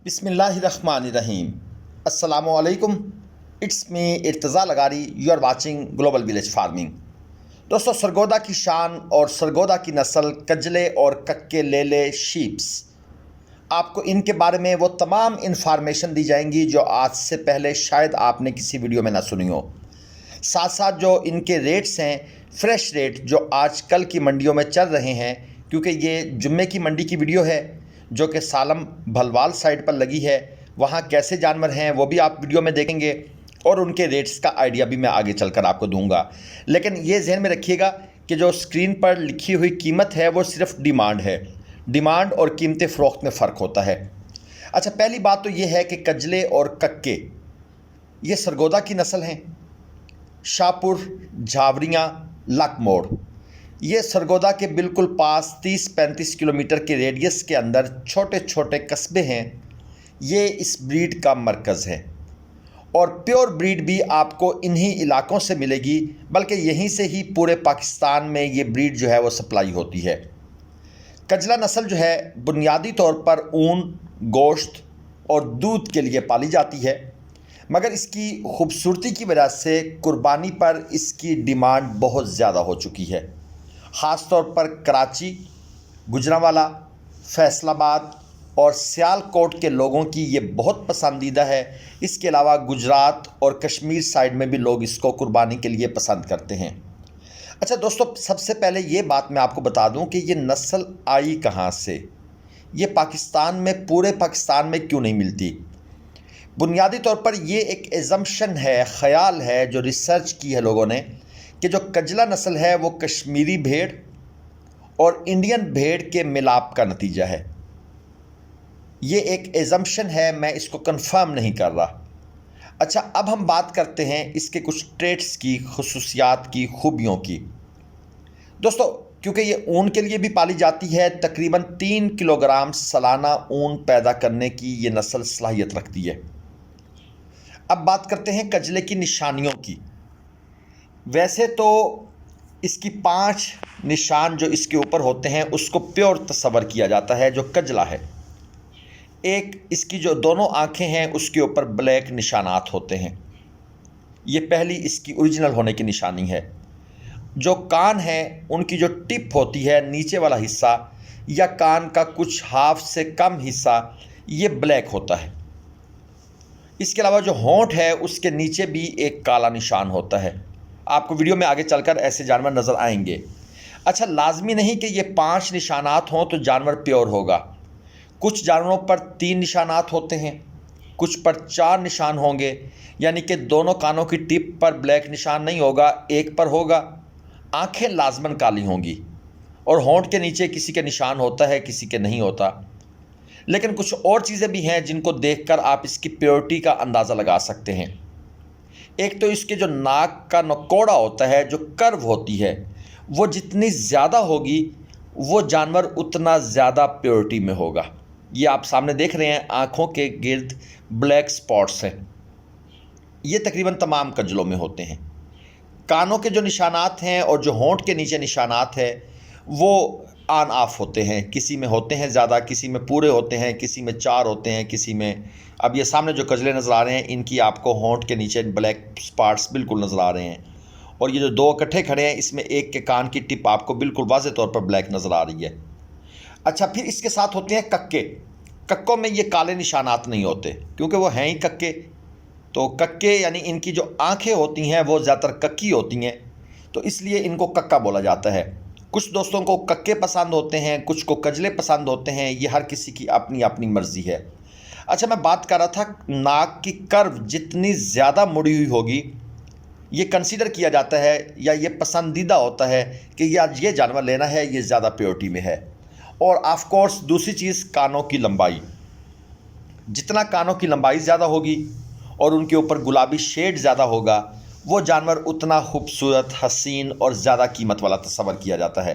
बिस्मिल्लाहिर्रहमानिर्रहीम। अस्सलामुअलैकुम। It's me Irtaza Lagari. You are watching global village farming. दोस्तों, सरगोदा की शान और सरगोदा की नस्ल कजले और कक्के लेले शीप्स, आपको इनके बारे में वो तमाम इन्फॉर्मेशन दी जाएंगी जो आज से पहले शायद आपने किसी वीडियो में ना सुनी हो। साथ साथ जो इनके रेट्स हैं, फ्रेश रेट जो आजकल की मंडियों में चल रहे हैं, क्योंकि ये जुम्मे की मंडी की वीडियो है जो कि सालम भलवाल साइड पर लगी है। वहाँ कैसे जानवर हैं वो भी आप वीडियो में देखेंगे और उनके रेट्स का आइडिया भी मैं आगे चलकर आपको दूंगा। लेकिन ये जहन में रखिएगा कि जो स्क्रीन पर लिखी हुई कीमत है वो सिर्फ डिमांड है। डिमांड और कीमत फ़रोख्त में फ़र्क होता है। अच्छा, पहली बात तो ये है कि कजले और कक्के ये सरगोदा की नस्ल हैं। शाहपुर, झावरियाँ, लकमोड़, ये सरगोदा के बिल्कुल पास 30-35 किलोमीटर के रेडियस के अंदर छोटे छोटे कस्बे हैं। ये इस ब्रीड का मरकज़ है और प्योर ब्रीड भी आपको इन्हीं इलाकों से मिलेगी, बल्कि यहीं से ही पूरे पाकिस्तान में ये ब्रीड जो है वो सप्लाई होती है। कजला नस्ल जो है बुनियादी तौर पर ऊन, गोश्त और दूध के लिए पाली जाती है, मगर इसकी खूबसूरती की वजह से कुर्बानी पर इसकी डिमांड बहुत ज़्यादा हो चुकी है। ख़ास तौर पर कराची, गुजरांवाला, फैसलाबाद और सियालकोट के लोगों की ये बहुत पसंदीदा है। इसके अलावा गुजरात और कश्मीर साइड में भी लोग इसको कुर्बानी के लिए पसंद करते हैं। अच्छा दोस्तों, सबसे पहले ये बात मैं आपको बता दूं कि ये नस्ल आई कहाँ से, ये पाकिस्तान में, पूरे पाकिस्तान में क्यों नहीं मिलती। बुनियादी तौर पर ये एक एजम्पशन है, ख़याल है जो रिसर्च की है लोगों ने, कि जो कजला नस्ल है वो कश्मीरी भेड़ और इंडियन भेड़ के मिलाप का नतीजा है। ये एक एजम्पशन है, मैं इसको कंफर्म नहीं कर रहा। अच्छा, अब हम बात करते हैं इसके कुछ ट्रेट्स की, खुसूसियात की, खूबियों की। दोस्तों, क्योंकि ये ऊन के लिए भी पाली जाती है, तकरीबन 3 किलोग्राम सालाना ऊन पैदा करने की ये नस्ल सलाहियत रखती है। अब बात करते हैं कजले की निशानियों की। वैसे तो इसकी 5 निशान जो इसके ऊपर होते हैं उसको प्योर तस्वर किया जाता है जो कजला है। एक, इसकी जो दोनों आँखें हैं उसके ऊपर ब्लैक निशानात होते हैं, ये पहली इसकी ओरिजिनल होने की निशानी है। जो कान है उनकी जो टिप होती है, नीचे वाला हिस्सा या कान का कुछ हाफ से कम हिस्सा, ये ब्लैक होता है। इसके अलावा जो होंठ है उसके नीचे भी एक काला निशान होता है। आपको वीडियो में आगे चलकर ऐसे जानवर नज़र आएंगे। अच्छा, लाजमी नहीं कि ये 5 निशानात हों तो जानवर प्योर होगा। कुछ जानवरों पर 3 निशानात होते हैं, कुछ पर 4 निशान होंगे, यानी कि दोनों कानों की टिप पर ब्लैक निशान नहीं होगा, एक पर होगा। आंखें लाजमन काली होंगी और होंठ के नीचे किसी के निशान होता है, किसी के नहीं होता। लेकिन कुछ और चीज़ें भी हैं जिनको देखकर आप इसकी प्योरिटी का अंदाज़ा लगा सकते हैं। एक तो इसके जो नाक का नकोड़ा होता है, जो कर्व होती है, वो जितनी ज़्यादा होगी वो जानवर उतना ज़्यादा प्योरिटी में होगा। ये आप सामने देख रहे हैं, आँखों के गिर्द ब्लैक स्पॉट्स हैं। ये तकरीबन तमाम कजलों में होते हैं। कानों के जो निशानात हैं और जो होंठ के नीचे निशानात हैं वो ऑन ऑफ होते हैं, किसी में होते हैं ज़्यादा, किसी में पूरे होते हैं, किसी में 4 होते हैं, किसी में। अब ये सामने जो कजले नज़र आ रहे हैं इनकी आपको होंठ के नीचे ब्लैक स्पॉट्स बिल्कुल नज़र आ रहे हैं, और ये जो 2 इकट्ठे खड़े हैं इसमें एक के कान की टिप आपको बिल्कुल वाज़ेह तौर पर ब्लैक नज़र आ रही है। अच्छा, फिर इसके साथ होते हैं कक्के। कक्कों में ये काले निशानात नहीं होते क्योंकि वो हैं ही कक्के। तो कक्के यानी इनकी जो आँखें होती हैं वो ज़्यादातर कक्की होती हैं, तो इसलिए इनको कक्का बोला जाता है। कुछ दोस्तों को कक्के पसंद होते हैं, कुछ को कजले पसंद होते हैं, ये हर किसी की अपनी अपनी मर्ज़ी है। अच्छा, मैं बात कर रहा था नाक की कर्व जितनी ज़्यादा मुड़ी हुई होगी ये कंसीडर किया जाता है या ये पसंदीदा होता है कि यार ये जानवर लेना है, ये ज़्यादा प्योरिटी में है। और ऑफ कोर्स दूसरी चीज़, कानों की लंबाई। जितना कानों की लंबाई ज़्यादा होगी और उनके ऊपर गुलाबी शेड ज़्यादा होगा, वो जानवर उतना खूबसूरत, हसीन और ज़्यादा कीमत वाला तस्वर किया जाता है।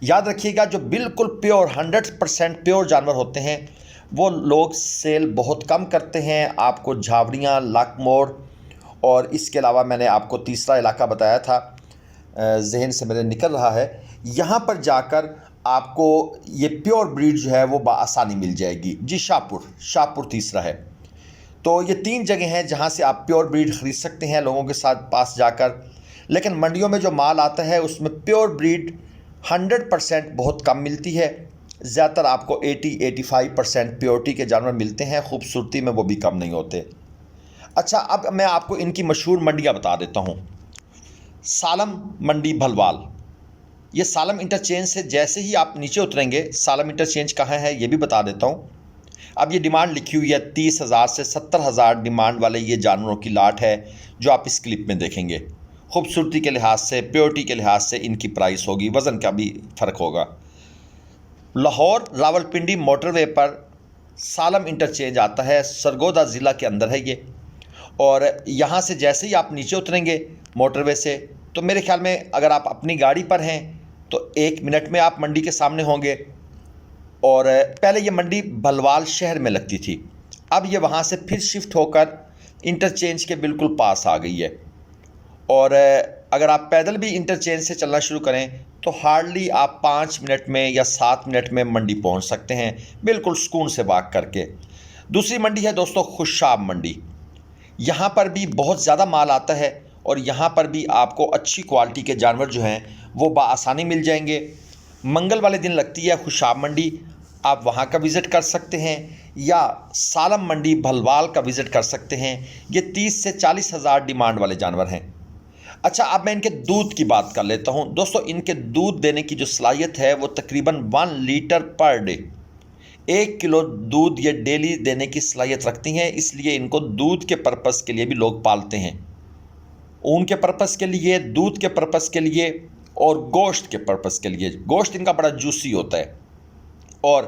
याद रखिएगा, जो बिल्कुल प्योर 100% प्योर जानवर होते हैं वो लोग सेल बहुत कम करते हैं। आपको झावरियाँ, लकमोड़ और इसके अलावा मैंने आपको तीसरा इलाका बताया था, जहन से मेरे निकल रहा है, यहाँ पर जाकर आपको ये प्योर ब्रीड जो है वो बआसानी मिल जाएगी। जी शाहपुर तीसरा है। तो ये 3 जगह हैं जहाँ से आप प्योर ब्रीड ख़रीद सकते हैं लोगों के साथ पास जाकर। लेकिन मंडियों में जो माल आता है उसमें प्योर ब्रीड 100% बहुत कम मिलती है। ज़्यादातर आपको 80-85% प्योरिटी के जानवर मिलते हैं, खूबसूरती में वो भी कम नहीं होते। अच्छा, अब मैं आपको इनकी मशहूर मंडियाँ बता देता हूँ। सालम मंडी भलवाल, ये सालम इंटरचेंज से जैसे ही आप नीचे उतरेंगे, सालम इंटरचेंज कहाँ है ये भी बता देता हूँ। अब ये डिमांड लिखी हुई है 30,000 से 70,000 डिमांड वाले ये जानवरों की लाट है जो आप इस क्लिप में देखेंगे। खूबसूरती के लिहाज से, प्योरिटी के लिहाज से इनकी प्राइस होगी, वज़न का भी फ़र्क होगा। लाहौर रावलपिंडी मोटरवे पर सालम इंटरचेंज आता है, सरगोदा ज़िला के अंदर है ये। और यहाँ से जैसे ही आप नीचे उतरेंगे मोटरवे से, तो मेरे ख्याल में अगर आप अपनी गाड़ी पर हैं तो 1 मिनट में आप मंडी के सामने होंगे। और पहले ये मंडी भलवाल शहर में लगती थी, अब ये वहाँ से फिर शिफ्ट होकर इंटरचेंज के बिल्कुल पास आ गई है। और अगर आप पैदल भी इंटरचेंज से चलना शुरू करें तो हार्डली आप 5 मिनट में या 7 मिनट में मंडी पहुँच सकते हैं, बिल्कुल सुकून से वॉक करके। दूसरी मंडी है दोस्तों खुशाब मंडी। यहाँ पर भी बहुत ज़्यादा माल आता है और यहाँ पर भी आपको अच्छी क्वालिटी के जानवर जो हैं वो बआसानी मिल जाएंगे। मंगल वाले दिन लगती है खुशाब मंडी, आप वहाँ का विज़िट कर सकते हैं या सालम मंडी भलवाल का विज़िट कर सकते हैं। ये 30 से 40,000 डिमांड वाले जानवर हैं। अच्छा, अब मैं इनके दूध की बात कर लेता हूँ। दोस्तों, इनके दूध देने की जो सलाहियत है वो तकरीबन 1 लीटर पर डे, 1 किलो दूध ये डेली देने की सलाहियत रखती हैं। इसलिए इनको दूध के पर्पज़ के लिए भी लोग पालते हैं, ऊन के पर्पज़ के लिए, दूध के पर्पज़ के लिए और गोश्त के पर्पज़ के लिए। गोश्त इनका बड़ा जूसी होता है और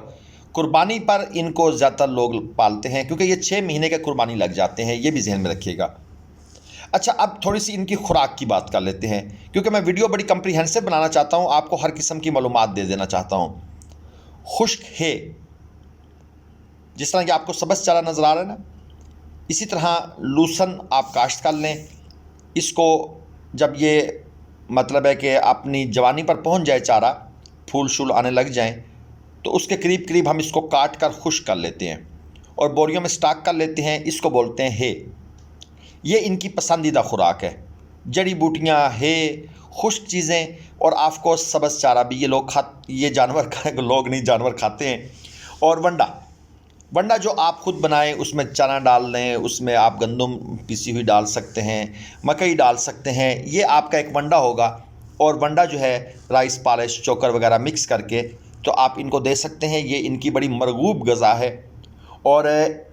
कुर्बानी पर इनको ज़्यादातर लोग पालते हैं क्योंकि ये 6 महीने के कुर्बानी लग जाते हैं, ये भी जहन में रखिएगा। अच्छा, अब थोड़ी सी इनकी खुराक की बात कर लेते हैं क्योंकि मैं वीडियो बड़ी कम्प्रीहेंसिव बनाना चाहता हूँ, आपको हर किस्म की मालूमात दे देना चाहता हूँ। खुश्क है, जिस तरह कि आपको सबस चारा नज़र आ रहा है ना, इसी तरह लूसन आप काश्त कर लें। इसको जब ये मतलब है कि अपनी जवानी पर पहुंच जाए, चारा फूल शूल आने लग जाएं, तो उसके करीब करीब हम इसको काट कर खुश्क कर लेते हैं और बोरियों में स्टॉक कर लेते हैं। इसको बोलते हैं है। ये इनकी पसंदीदा खुराक है। जड़ी बूटियाँ, है, खुश्क चीज़ें और ऑफकोर्स सबस चारा भी ये जानवर लोग नहीं, जानवर खाते हैं। और वंडा जो आप ख़ुद बनाएं, उसमें चना डाल लें, उसमें आप गंदम पिसी हुई डाल सकते हैं, मकई डाल सकते हैं, ये आपका एक वंडा होगा। और वंडा जो है राइस पॉलिश, चोकर वगैरह मिक्स करके तो आप इनको दे सकते हैं। ये इनकी बड़ी मरगूब ग़िज़ा है और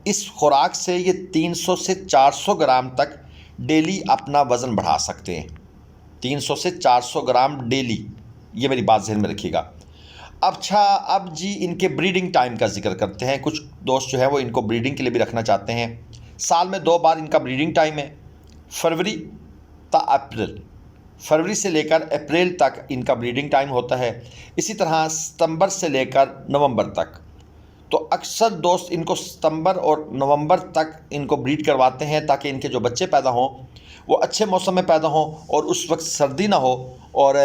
इस खुराक से ये 300 से 400 ग्राम तक डेली अपना वज़न बढ़ा सकते हैं। 300 से 400 ग्राम डेली, ये मेरी बात ज़हन में रखिएगा। अच्छा, अब जी इनके ब्रीडिंग टाइम का जिक्र करते हैं। कुछ दोस्त जो है वो इनको ब्रीडिंग के लिए भी रखना चाहते हैं। साल में 2 बार इनका ब्रीडिंग टाइम है, फरवरी ता अप्रैल। फरवरी से लेकर अप्रैल तक इनका ब्रीडिंग टाइम होता है। इसी तरह सितंबर से लेकर नवंबर तक। तो अक्सर दोस्त इनको सितंबर और नवंबर तक इनको ब्रीड करवाते हैं ताकि इनके जो बच्चे पैदा हों वो अच्छे मौसम में पैदा हों और उस वक्त सर्दी ना हो और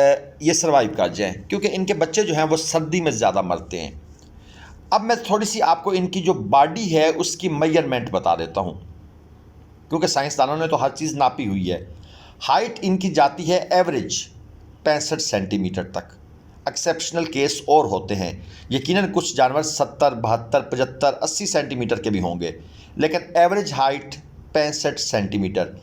ये सर्वाइव कर जाएं, क्योंकि इनके बच्चे जो हैं वो सर्दी में ज़्यादा मरते हैं। अब मैं थोड़ी सी आपको इनकी जो बॉडी है उसकी मेजरमेंट बता देता हूँ, क्योंकि साइंसदानों ने तो हर चीज़ नापी हुई है। हाइट इनकी जाती है एवरेज 65 सेंटीमीटर तक। एक्सेप्शनल केस और होते हैं, यकीनन कुछ जानवर 70, 72, 75, 80 सेंटीमीटर के भी होंगे, लेकिन एवरेज हाइट 65 सेंटीमीटर।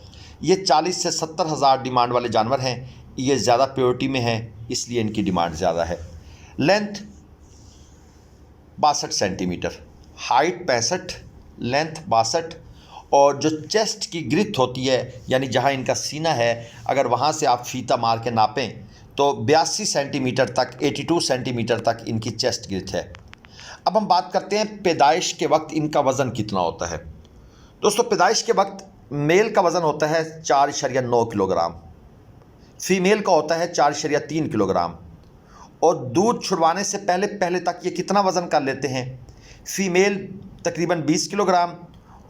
ये 40 से 70 हज़ार डिमांड वाले जानवर हैं। ये ज़्यादा प्योरिटी में हैं, इसलिए इनकी डिमांड ज़्यादा है। Length 62 centimetre, height 65, length 62। और जो चेस्ट की ग्रिथ होती है, यानी जहाँ इनका सीना है, अगर वहाँ से आप फीता मार के नापें तो 82 सेंटीमीटर तक, 82 सेंटीमीटर तक इनकी चेस्ट ग्रिथ है। अब हम बात करते हैं पैदाइश के वक्त इनका वज़न कितना होता है। दोस्तों, पैदाइश के वक्त मेल का वज़न होता है 4.9 किलोग्राम, फीमेल का होता है 4.3 किलोग्राम। और दूध छुड़वाने से पहले तक ये कितना वज़न कर लेते हैं? फ़ीमेल तकरीबन 20 किलोग्राम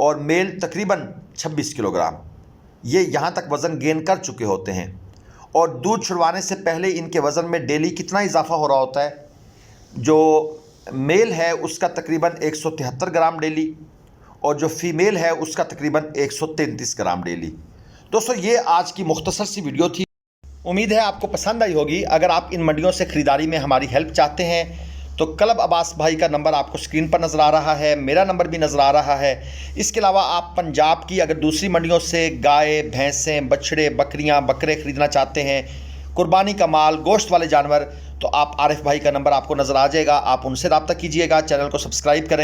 और मेल तकरीबन 26 किलोग्राम। ये यहाँ तक वज़न गेन कर चुके होते हैं। और दूध छुड़वाने से पहले इनके वज़न में डेली कितना इजाफा हो रहा होता है? जो मेल है उसका तकरीबन 173 ग्राम डेली और जो फीमेल है उसका तकरीबन 133 ग्राम डेली। दोस्तों ये आज की मुख्तसर सी वीडियो थी, उम्मीद है आपको पसंद आई होगी। अगर आप इन मंडियों से ख़रीदारी में हमारी हेल्प चाहते हैं तो कलब अब्बास भाई का नंबर आपको स्क्रीन पर नज़र आ रहा है, मेरा नंबर भी नज़र आ रहा है। इसके अलावा आप पंजाब की अगर दूसरी मंडियों से गाय, भैंसें, बछड़े, बकरियां, बकरे ख़रीदना चाहते हैं, कुर्बानी का माल, गोश्त वाले जानवर, तो आप आरिफ भाई का नंबर आपको नज़र आ जाएगा, आप उनसे रब्ता कीजिएगा। चैनल को सब्सक्राइब करें।